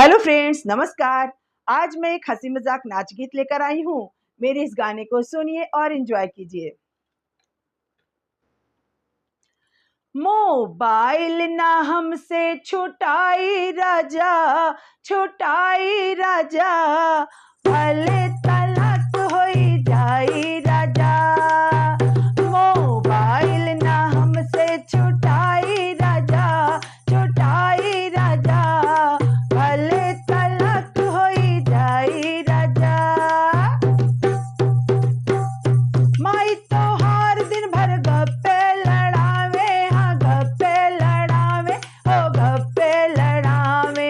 Hello friends, नमस्कार। आज मैं एक हंसी मजाक नाच गीत लेकर आई हूँ। मेरे इस गाने को सुनिए और एंजॉय कीजिए। मोबाइल ना हमसे छुटाई राजा, छुटाई राजा, भले तलाक होई जाई राजा। मोबाइल ना हमसे छुटाई राजा, छुटाई राजा, भले तलाक होई जाई राजा। माई तोहार दिन भर गप्पे लड़ावे, हाँ गप्पे लड़ावे, हो गप्पे लड़ावे।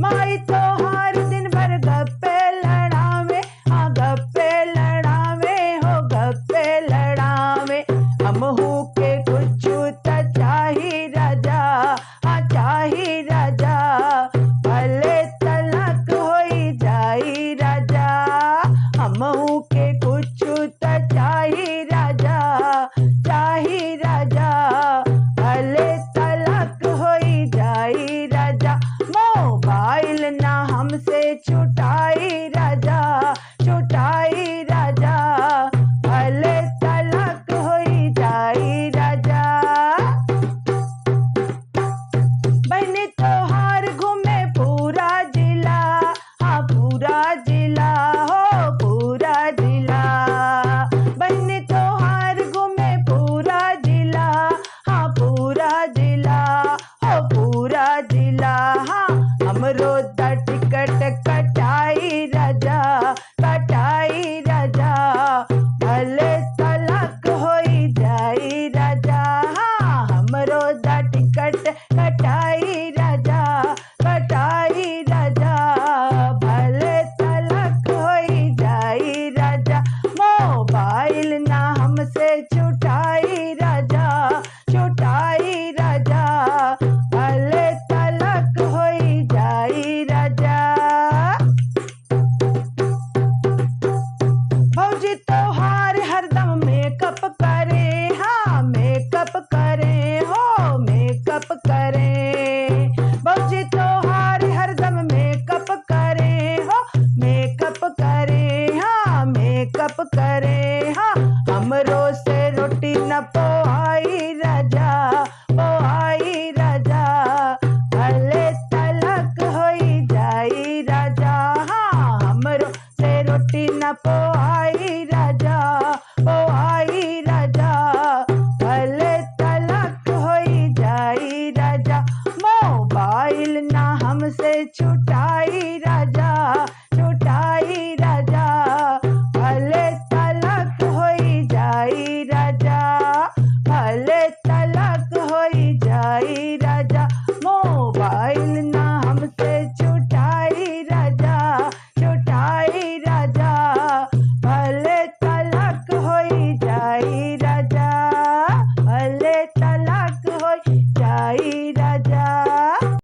माई तोहार दिन भर गप्पे लड़ावे, हाँ गप्पे लड़ावे, हो गप्पे लड़ावे। हमहू के कुछु त चाही राजा, हाँ चाही राजा, भले तलाक होई जाई राजा। हमहू के कुछु त चाही राजा, चाही राजा, भले तलाक होई जाई राजा। मोबाइल ना हमसे छुटाई राजा, छुटाई राजा, भले तलाक होई जाई राजा। बहने तोहार घूमे पूरा जिला, हाँ पूरा जिला, हो पूरा जिला। बहने तोहार घूमे पूरा जिला, हाँ पूरा जिला, हो पूरा जिला। हाँ हमरो द टिकट कटाई राजा, कटाई राजा, भले तलाक होई जाई राजा। हाँ हमरो द टिकट कटाई राजा, कटाई राजा, भले तलाक होई जाई राजा। मोबाइल ना हमसे छुटाई राजा, छुटाई राजा, भले तलाक होई जाई राजा। भौजी तोहार हरदम मेकअप करे, हाँ मेकअप करे, हो मेकअप करे। भौजी तोहार हरदम मेकअप करे, हो मेकअप करे, हाँ मेकअप करे। हाँ हमरो से रोटी न पोहाई राजा, पोहाई राजा, भले तलाक होई जाई राजा। हाँ हमरो से रोटी न पोहाई राजा, पोहाई राजा, भले तलाक होई जाई राजा। मोबाइल ना हमसे छुटाई राजा,